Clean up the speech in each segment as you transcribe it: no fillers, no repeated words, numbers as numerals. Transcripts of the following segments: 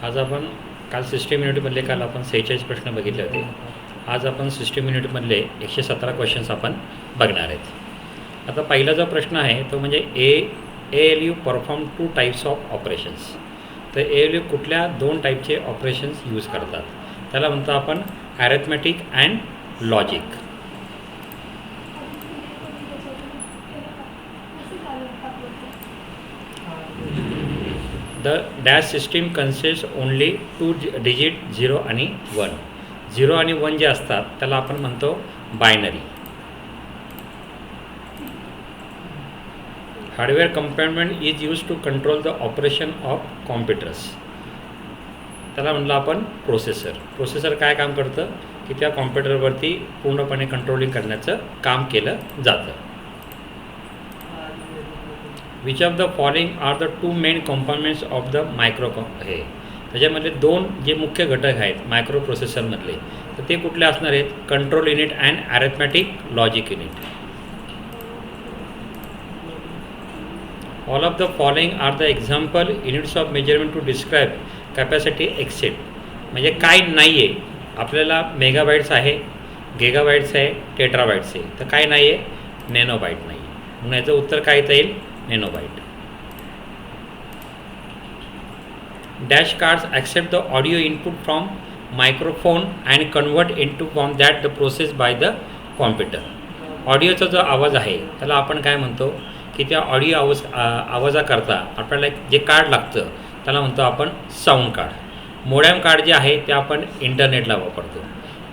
आज आपण काल सिस्टम युनिटमधले काल आपण 46 प्रश्न बघितले होते. आज आपण सिस्टम युनिटमधले 117 क्वेश्चन्स आपण बघणार आहेत. आता पहिला जो प्रश्न आहे तो म्हणजे ALU perform 2 types of operations. तर ALU कुठल्या 2 टाईपचे ऑपरेशन्स यूज करतात, त्याला म्हणतो आपण arithmetic and logic. The dash system consist only 2 digit 0 आणि 1. 0 आणि 1 जे असतात त्याला आपण म्हणतो binary. Hardware compartment is use to control the operation of computers. त्याला म्हणलं आपण प्रोसेसर. प्रोसेसर काय काम करतं की त्या कॉम्प्युटरवरती पूर्णपणे कंट्रोलिंग करण्याचं काम केलं जातं. Which of the following are the 2 main components of the micro हे त्याच्यामधले 2 जे मुख्य घटक आहेत मायक्रो प्रोसेसरमधले, तर ते कुठले असणार आहेत? Control unit and arithmetic logic unit. All of the following are the example units of measurement to describe capacity except. म्हणजे काय नाही आहे आपल्याला, मेगाबाईट्स आहे, गिगाबाईट्स आहे, टेट्राबाईट्स आहे, तर काय नाही आहे? नॅनोबाईट नाही. म्हणून याचं उत्तर काय येता येईल? Nanobyte. Dash cards accept the audio input from microphone and convert into form that the process by the computer. ऑडिओचा जो आवाज आहे त्याला आपण काय म्हणतो की त्या ऑडिओ आवाजाकरता आपल्याला जे कार्ड लागतं त्याला म्हणतो आपण साऊंड कार्ड. मोडॅम कार्ड जे आहे ते आपण इंटरनेटला वापरतो.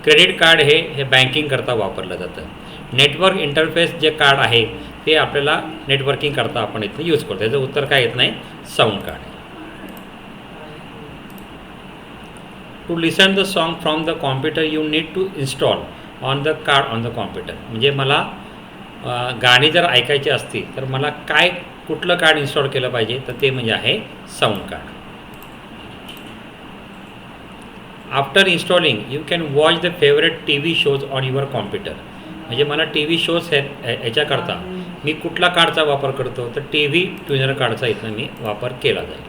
क्रेडिट कार्ड हे बँकिंग करता वापरलं जातं. नेटवर्क इंटरफेस जे कार्ड आहे ते आपल्याला नेटवर्किंग करता आपण इथं यूज करतो. त्याचं उत्तर काय येत नाही? Sound card. To listen the song from the computer you need to install on the card on the computer. म्हणजे मला गाणी जर ऐकायची असतील तर मला कुठलं कार्ड इन्स्टॉल केलं पाहिजे, तर ते म्हणजे आहे sound card. After installing you can watch the favourite TV shows on your computer. म्हणजे मला TV शोज ह्याच्याकरता मी कुठला कार्डचा वापर करतो, तर TV ट्युनर कार्डचा इथं मी वापर केला जाईल.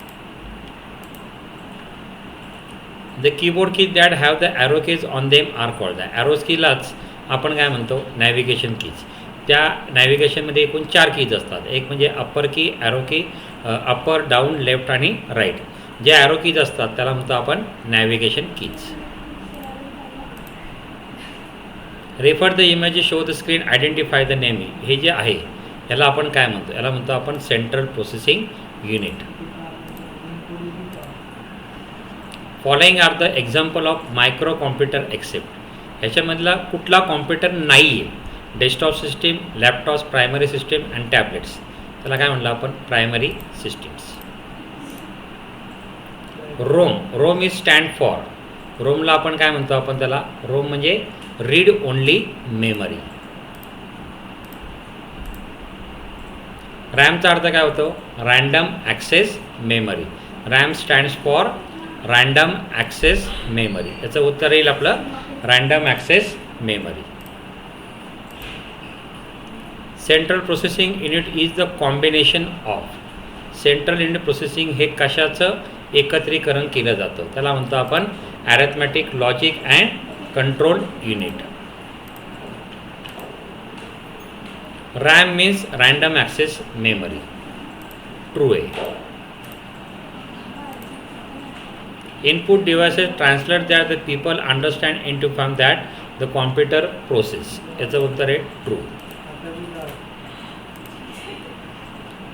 The keyboard keys that have the arrow keys on them are called. The arrows कीलाच आपण काय म्हणतो? Navigation keys. त्या नॅव्हिगेशनमध्ये एकूण 4 कीज असतात. एक म्हणजे अप्पर की, ॲरो की, अप्पर, डाऊन, लेफ्ट आणि राईट. जे ॲरो कीज असतात त्याला म्हणतो आपण navigation keys. Refer the image show the screen identify the name. हे जे आहे याला आपण काय म्हणतो? याला म्हणतो आपण central processing unit. Following are the example of micro computer except. ह्याच्यामधला कुठला कॉम्प्युटर नाही आहे? Desktop system, laptops, primary system and tablets. त्याला काय म्हणलं आपण? Primary systems. ROM is stand for. रोमला आपण काय म्हणतो? आपण त्याला रोम म्हणजे रीड ओनली मेमरी. रॅमचा अर्थ काय होतो? Random access memory. RAM stands for random access memory. याचं उत्तर येईल आपलं random access memory. Central processing unit is the combination of. Central unit processing हे कशाचं एकत्रीकरण केलं जातं? त्याला म्हणतो आपण arithmetic logic and control unit. RAM means random access memory. True आहे. Input devices translate that the people understand into form that the computer process. याचं उत्तर आहे true.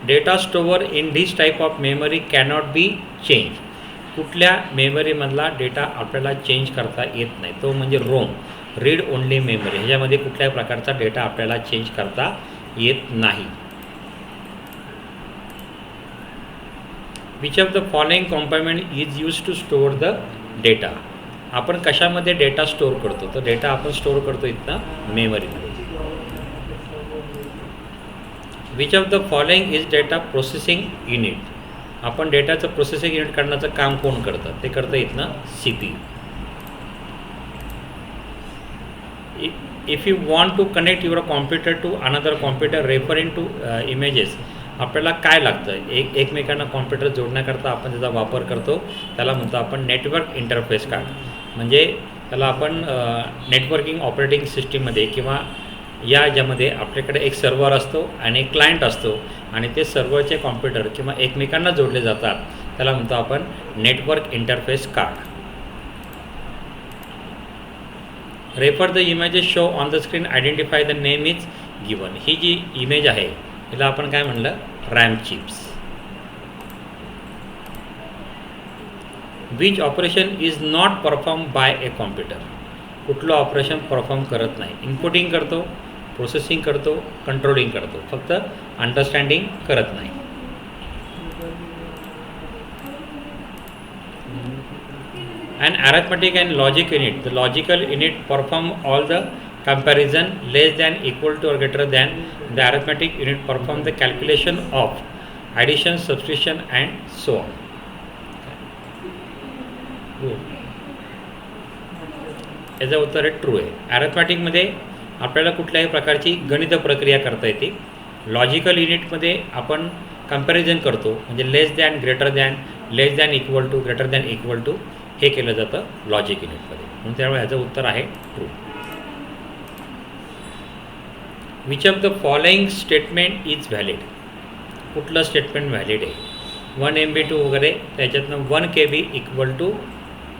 Data store in this type of memory cannot be change. कुठल्या मेमरीमधला data आपल्याला change करता येत नाही, तो म्हणजे रोम, रीड ओनली मेमरी. ह्याच्यामध्ये कुठल्याही प्रकारचा डेटा आपल्याला चेंज करता येत नाही. Which of the following compartment is use to store the data. आपण कशामध्ये डेटा स्टोअर करतो? तर डेटा आपण स्टोअर करतो इथं मेमरीमध्ये. Which of the following is data processing unit. आपण डेटाचं प्रोसेसिंग युनिट करण्याचं काम कोण करतं? ते करतं इथनं CPU. If you want to connect your computer to another computer referring to images आपल्याला काय लागतं एकमेकांना कॉम्प्युटर जोडण्याकरता आपण त्याचा वापर करतो, त्याला म्हणतो आपण नेटवर्क इंटरफेस कार्ड. म्हणजे त्याला आपण नेटवर्किंग ऑपरेटिंग सिस्टीममध्ये किंवा ज्यामध्ये आपल्याकडे एक सर्व्हर असतो आणि एक क्लायंट असतो आणि ते सर्व्हरचे कॉम्प्युटर किंवा एकमेकांना जोडले जातात, त्याला म्हणतो आपण network interface card. Refer the images show on the screen, identify the name is given. ही जी इमेज आहे हिला आपण काय म्हणलं, RAM chips. Which operation is not perform by a computer. कुठलं ऑपरेशन परफॉर्म करत नाही. इनपुटिंग करतो, प्रोसेसिंग करतो, कंट्रोलिंग करतो, फक्त अंडरस्टँडिंग करत नाही. An arithmetic and logic unit. The logical unit perform all the comparison less than, equal to or greater than. The arithmetic unit perform the calculation of addition, subtraction and so on. याचं उत्तर आहे true आहे. अॅरिथमॅटिकमध्ये आपल्याला कुठल्याही प्रकारची गणित प्रक्रिया करता येते. लॉजिकल युनिटमध्ये आपण कंपॅरिझन करतो, म्हणजे less than, greater than, less than equal to, greater than equal to, हे केलं जातं लॉजिक युनिटमध्ये. म्हणून त्यामुळे ह्याचं उत्तर आहे true. Which of the following statement is valid. कुठलं स्टेटमेंट व्हॅलिड आहे. 1 MB2 वगैरे, त्याच्यातनं 1 KB equal to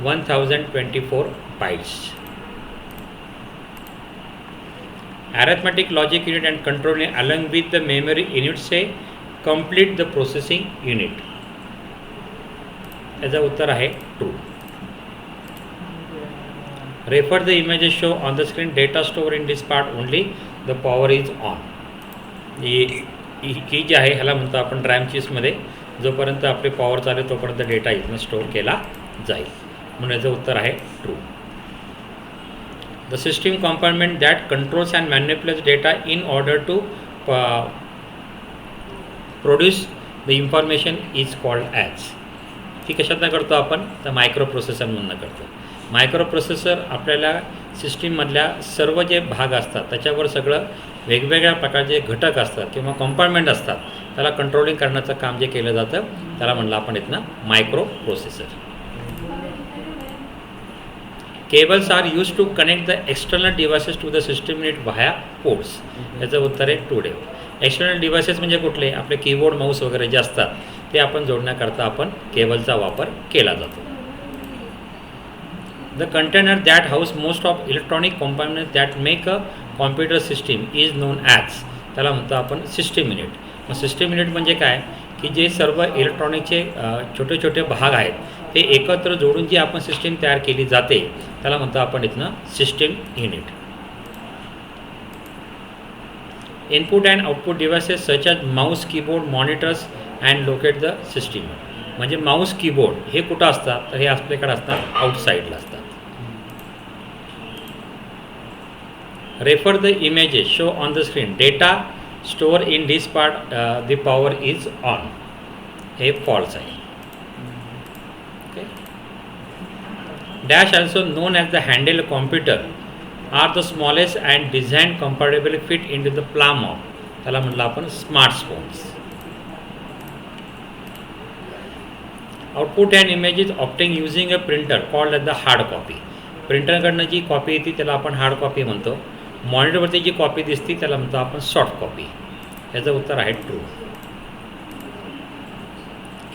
1024 bytes. Arithmetic, logic unit and control along with the memory unit say complete the processing unit. याचं उत्तर आहे true. Refer the images show on the screen, data store in this part only, the power is on. ही जी आहे ह्याला म्हणतो आपण RAM चिप्समध्ये जोपर्यंत आपली पॉवर चालेल तोपर्यंत डेटा इथनं स्टोअर केला जाईल. म्हणून याचं उत्तर आहे true. The system compartment that controls and manipulates data in order to produce the information is called as. ती कशातनं करतो आपण, तर मायक्रो प्रोसेसरमधनं करतो. मायक्रो प्रोसेसर आपल्याला सिस्टीममधल्या सर्व जे भाग असतात त्याच्यावर सगळं वेगवेगळ्या प्रकारचे घटक असतात किंवा कंपार्टमेंट असतात, त्याला कंट्रोलिंग करण्याचं काम जे केलं जातं त्याला म्हणलं आपण इथनं microprocessor. Cables are use to connect the external devices to the system unit via ports. याचं उत्तर आहे टू डे. एक्सटर्नल डिव्हायसेस म्हणजे कुठले, आपले कीबोर्ड, माऊस वगैरे जे असतात ते आपण जोडण्याकरता आपण केबलचा वापर केला जातो. The container that house most of electronic components that make a computer system is non as. त्याला म्हणतो आपण सिस्टीम युनिट. मग सिस्टीम युनिट म्हणजे काय, की जे सर्व इलेक्ट्रॉनिकचे छोटे छोटे भाग आहेत ते एकत्र जोडून जी आपण सिस्टीम तयार केली जाते त्याला म्हणतो आपण इथनं system unit. Input and output devices such as mouse, keyboard, monitors and locate the system. म्हणजे माऊस, कीबोर्ड हे कुठं असतात, तर हे आपल्याकडे असतात आउटसाईडला असतात. Refer the images show on the screen, data store in this part the power is on. हे फॉल्स आहे. Okay. Dash also known as the handle computer are the smallest and design comfortable fit in to the palm of. त्याला म्हटलं आपण smartphones. Output and images obtain using a printer called as the hard copy. प्रिंटरकडनं जी copy येते त्याला आपण hard copy म्हणतो. मॉनिटरवरती जी copy दिसते त्याला म्हणतो आपण सॉफ्ट कॉपी. याचं उत्तर आहे true.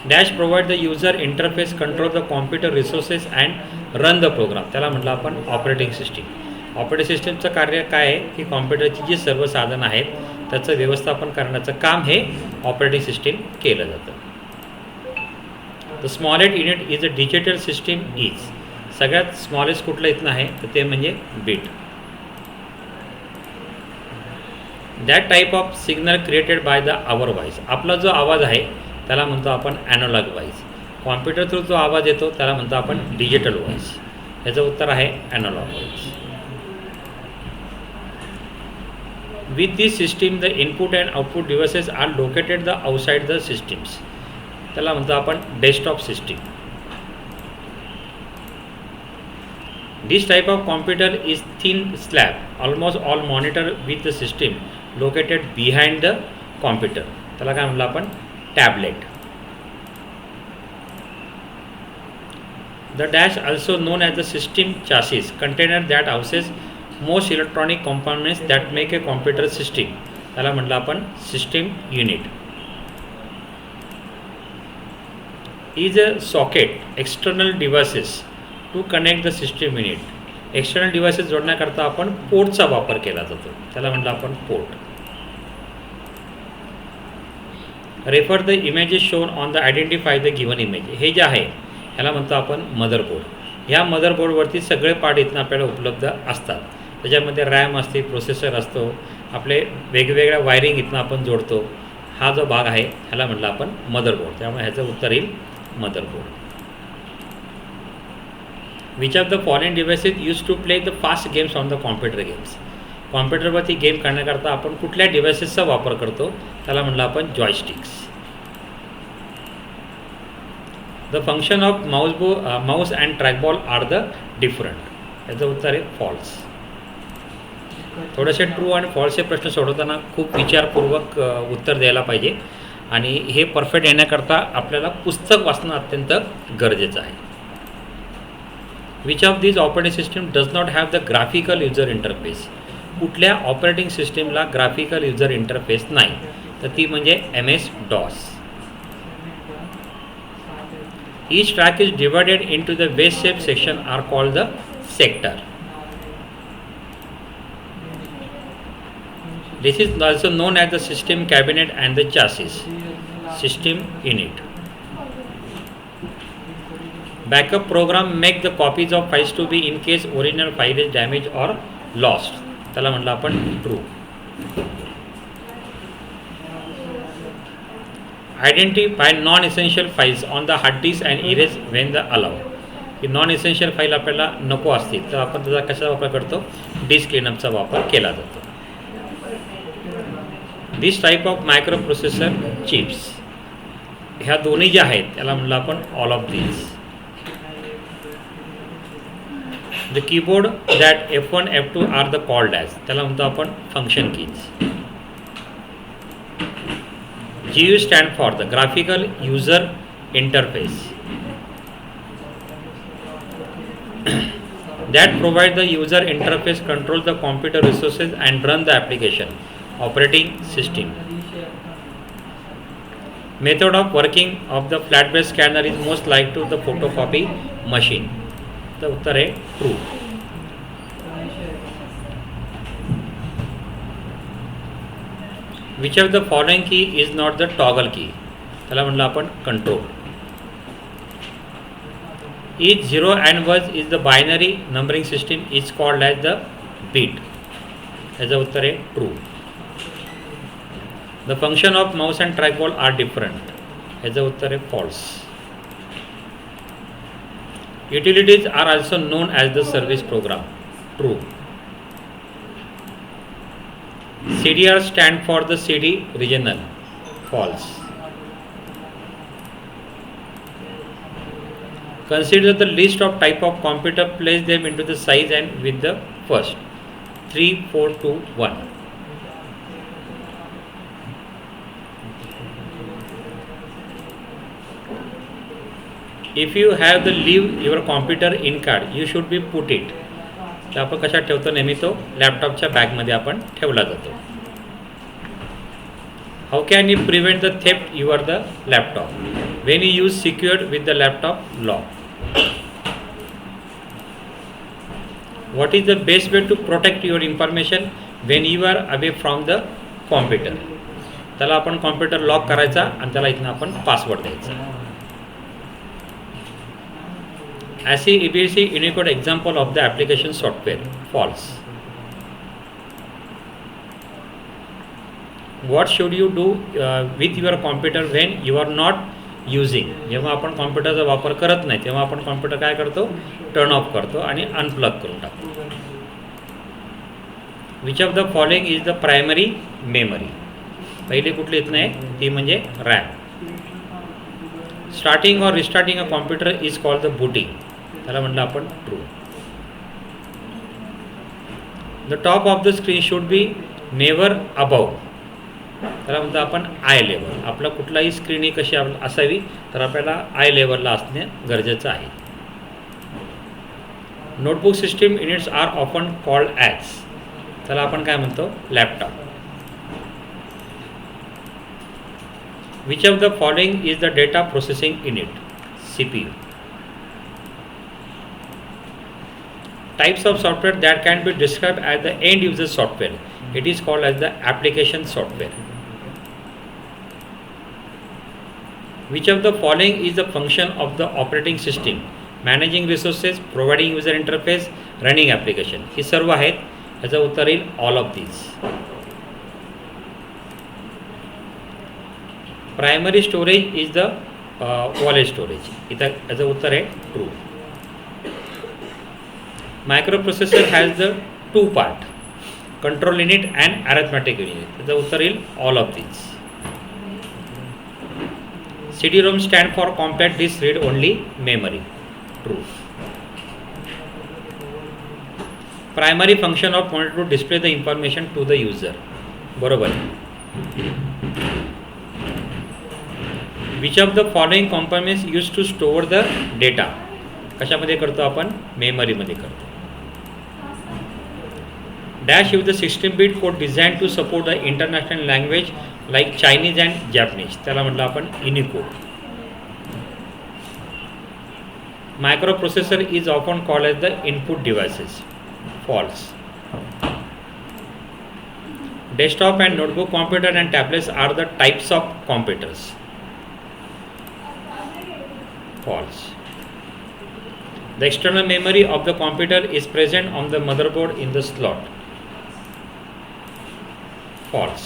Dash provide the user interface, control the computer resources and run the program. त्याला म्हटलं आपण ऑपरेटिंग सिस्टीम. ऑपरेटिंग सिस्टीमचं कार्य काय आहे, की कॉम्प्युटरची जी सर्व साधनं आहेत त्याचं व्यवस्थापन करण्याचं काम हे ऑपरेटिंग सिस्टीम केलं जातं. The smallest unit is a digital system is. सगळ्यात स्मॉलेस्ट कुठलं इथनं आहे तर ते म्हणजे bit. That type of signal created by the our voice. आपला जो आवाज आहे त्याला म्हणतो आपण ॲनोलॉग व्हॉइस. कॉम्प्युटर थ्रू जो आवाज येतो त्याला म्हणतो आपण डिजिटल व्हॉइस. याचं उत्तर आहे analog voice. With this system the input and output devices are located the outside the systems. त्याला म्हणतो आपण desktop system. This type of computer is thin slab. Almost all monitor with the system located behind the computer. त्याला काय म्हणलं आपण tablet. The dash also known as the system chassis container that houses most electronic components that make a computer system. त्याला म्हटलं आपण system unit. Is a socket external devices to connect the system unit. External devices जोडण्याकरता आपण पोर्टचा वापर केला जातो, त्याला म्हटलं आपण port. Refer the images shown on the identify the given image. हे जे आहे ह्याला म्हणतो आपण मदरबोर्ड. ह्या मदरबोर्डवरती सगळे पार्ट इथनं आपल्याला उपलब्ध असतात. त्याच्यामध्ये रॅम असते, प्रोसेसर असतो, आपले वेगवेगळ्या वायरिंग इथनं आपण जोडतो. हा जो भाग आहे ह्याला म्हटलं आपण मदरबोर्ड. त्यामुळे ह्याचं उत्तर येईल motherboard. Which of the foreign devices use to play the fast games on the computer games. कॉम्प्युटरवरती गेम करण्याकरता आपण कुठल्या डिव्हाइसेसचा वापर करतो, त्याला म्हटलं आपण joysticks. The function of mouse and trackball are the different. याचं उत्तर आहे फॉल्स. थोडेसे ट्रू आणि फॉल्सचे प्रश्न सोडवताना खूप विचारपूर्वक उत्तर द्यायला पाहिजे आणि हे परफेक्ट येण्याकरता आपल्याला पुस्तक वाचणं अत्यंत गरजेचं आहे. Which of this operating system does not have the graphical user interface. कुठल्या ऑपरेटिंग सिस्टीमला ग्राफिकल युजर इंटरफेस नाही, तर ती म्हणजे MS-DOS. Each track is divided into the waist shape section are called the sector. This is also known as the system cabinet and the chassis. System unit. Backup program make the copies of files to be in case original file is damaged or lost. त्याला म्हटलं आपण true. Identify non-essential files on the hard disk and erase when the allow. की non essential file आपल्याला नको असतील तर आपण त्याचा कसा वापर करतो, डिस्क क्लीनअपचा वापर केला जातो. This type of microprocessor chips. ह्या दोन्ही ज्या आहेत त्याला म्हटलं आपण all of these. The keyboard that F1 F2 are the called as. त्याला म्हणतो आपण function keys. GUI stand for the graphical user interface that provide the user interface, control the computer resources and run the application. Operating system. Method of working of the flat-based scanner is most like to the photocopy machine. The उत्तर है true. Which of the following key is not the toggle key? त्याला म्हणलं आपण control. Each 0 and 1 is the binary numbering system is called as the bit. याचं उत्तर आहे true. The function of mouse and trackball are different. याचं उत्तर आहे false. Utilities are also known as the service program. True. CDR stand for the CD regional. False. Consider the list of type of computer, place them into the size and with the first. 3, 4, 2, 1. If you have the leave your computer in card, you should be put it. तर आपण कशात ठेवतो, नेहमी तो लॅपटॉपच्या बॅगमध्ये आपण ठेवला जातो. How can you prevent the theft your the laptop? When you use secured with the laptop lock. What is the best way to protect your information when you are away from the computer? त्याला आपण computer lock करायचा आणि त्याला इथनं आपण password द्यायचा. ASCII ABC Unicode example of the application software. False. What should you do with your computer when you are not using? जेव्हा आपण कॉम्प्युटरचा वापर करत नाही तेव्हा आपण कॉम्प्युटर काय करतो, टर्न ऑफ करतो आणि अनप्लग करून टाकतो. Which of the following is the primary memory? पहिली कुठली येत नाही, ती म्हणजे रॅम. स्टार्टिंग और restarting a computer is called the booting. त्याला म्हटलं आपण true. The top of the screen should be never above. त्याला म्हणतो आपण आय लेवल. आपला कुठलाही स्क्रीन ही कशी असावी, तर आपल्याला आय लेवलला असणे गरजेचं आहे. Notebook system units are often called as, त्याला आपण काय म्हणतो, laptop. Which of the following is the data processing unit, CPU. Types of software that can be described as the end user software, it is called as the application software. Which of the following is the function of the operating system, managing resources, providing user interface, running application? ही सर्व आहेत. याचं उत्तर येईल all of these. Primary storage is the wallet storage, इथं याचं उत्तर आहे true. Microprocessor has the two part, control unit and arithmetic unit. The उत्तर येईल all of these. CD-ROM stand for compact disk read only memory. True. Primary function of monitor to display the information to the user. बरोबर. Which of the following components used to store the data? कशामध्ये करतो आपण, मेमरीमध्ये करतो. Dash is the 16-bit code designed to support the international language like Chinese and Japanese. त्याला म्हटलं आपण Unicode. Microprocessor is often called as the input devices. False. Desktop and notebook computer and tablets are the types of computers. False. The external memory of the computer is present on the motherboard in the slot. False.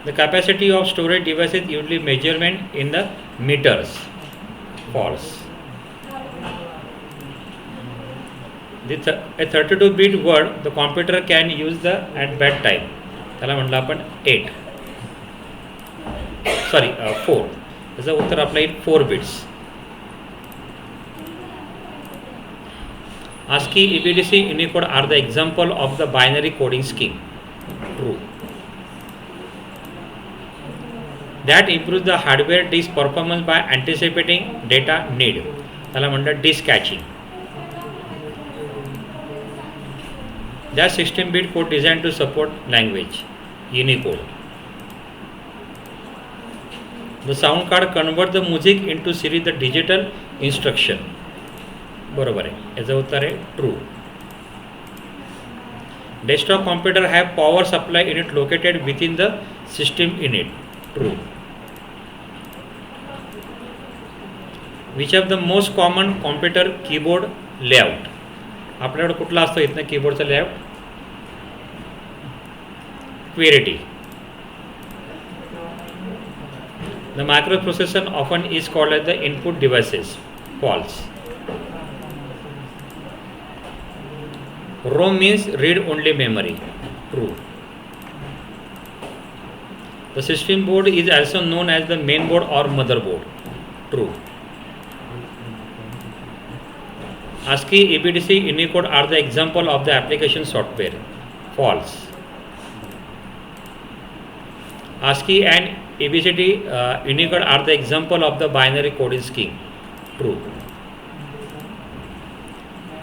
The capacity of storage devices usually measurement in the meters. False. A 32-bit word the computer can use the at bedtime. त्याला म्हटलं आपण 4. त्याचं उत्तर आपलं येईल 4 bits. ASCII, EBCD, Unicode are the example of the binary coding scheme. True. That improves the hardware disk performance by anticipating data need. त्याला म्हणतात disk caching. That 16-bit code designed to support language. Unicode. The sound card convert the music into series the digital instruction. बरोबर आहे. याचं उत्तर आहे true. Desktop computer have power supply unit located within the system unit. True. Which of the most common computer keyboard layout? आपल्याकडे कुठला असतो इथनं कीबोर्डचा layout? QWERTY. The microprocessor often is called as the input devices. False. ROM means read only memory. True. The system board is also known as the main board or motherboard. True. ASCII, EBCD, Unicode are the example of the application software. False. ASCII and EBCD, Unicode are the example of the binary coding scheme. True.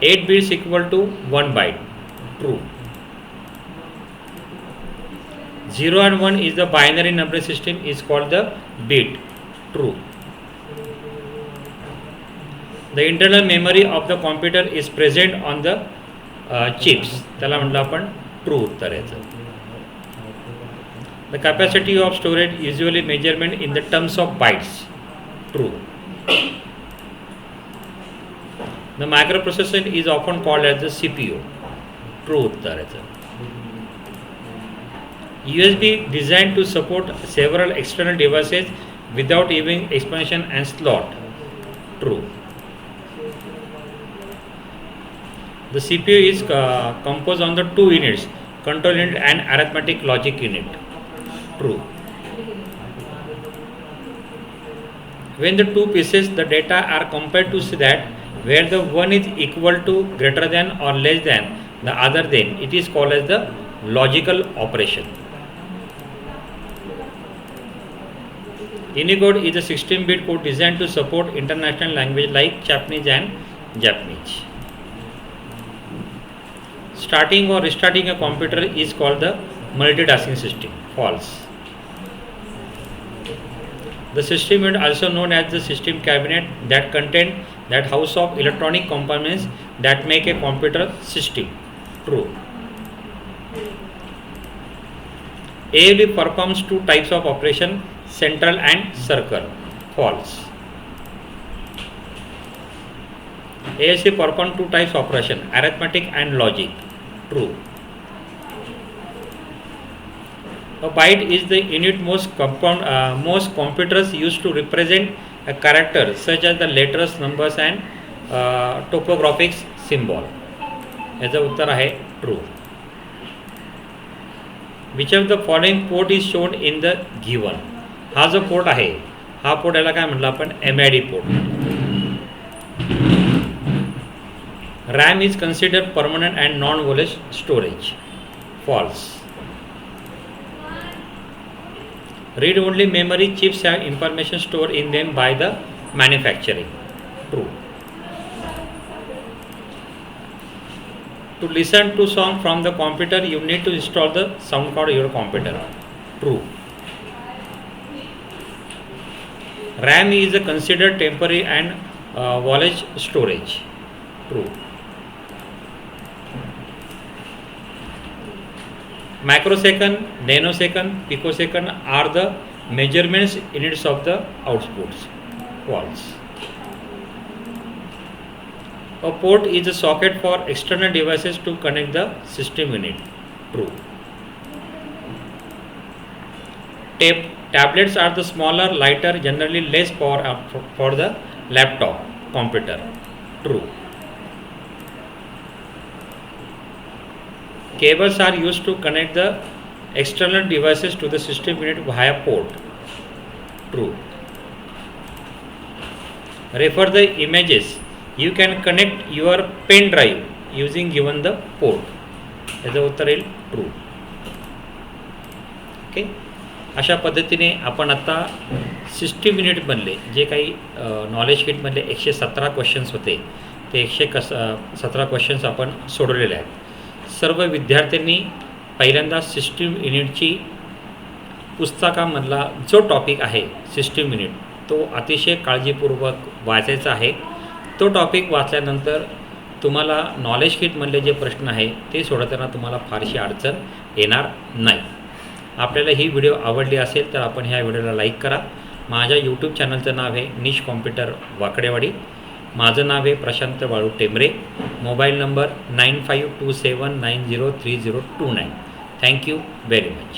8 bits equal to 1 byte. True. 0 and 1 is the binary number system is called the bit. True. The internal memory of the computer is present on the chips. त्याला म्हटलं आपण true उत्तर याचं. The capacity of storage usually measurement in the terms of bytes. True. The microprocessor is often called as the CPU. True उत्तर याचं. USB designed to support several external devices without even expansion and slot. True. The CPU is composed on the two units, control unit and arithmetic logic unit. True. When the two pieces the data are compared to see that where the one is equal to, greater than or less than the other, then it is called as the logical operation. Unicode is a 16-bit code designed to support international language like Japanese and Japanese. Starting or restarting a computer is called the multitasking system. False. The system unit, also known as the system cabinet, that contain that house of electronic components that make a computer system. True. ALU performs two types of operation, central and circle. False. ALC performs two types of operation, arithmetic and logic. True. A byte is the unit most computers use to represent a character such as the letters, numbers and topographic symbol. याचं उत्तर आहे true. Which of the following port is shown in the given. हा जो port आहे हा port याला काय म्हटलं आपण MID port. RAM is considered permanent and non-volatile storage. False. Read-only memory chips have information stored in them by the manufacturing. True. To listen to song from the computer, you need to install the sound card on your computer. True. RAM is considered temporary and volatile storage. True. Microsecond, nanosecond, picosecond are the measurements units of the outputs. False. A port is a socket for external devices to connect the system unit. True. Tablets are the smaller, lighter, generally less power for the laptop computer. True. Cables are used to connect the external devices to the system unit via port. True. Refer the images. You can connect your pen drive using given the port. याचं उत्तर येईल true. Okay. अशा पद्धतीने आपण आता system युनिटमधले जे काही knowledge शीटमधले 117 questions होते ते 117 क्वेश्चन्स आपण सोडवलेले आहेत. सर्व विद्यार्थ्यांनी पहिल्यांदा सिस्टीम युनिटची पुस्तकामधला जो टॉपिक आहे सिस्टीम युनिट तो अतिशय काळजीपूर्वक वाचायचा आहे. तो टॉपिक वाचल्यानंतर तुम्हाला नॉलेज शीटमधले जे प्रश्न आहे ते सोडवताना तुम्हाला फारशी अडचण येणार नाही. आपल्याला ही व्हिडिओ आवडली असेल तर आपण ह्या व्हिडिओला लाईक करा. माझ्या यूट्यूब चॅनलचं नाव आहे निश कॉम्प्युटर वाकडेवाडी. माझं नाव आहे Prashant Balu Temre. Mobile number 9527903029. Thank you very much.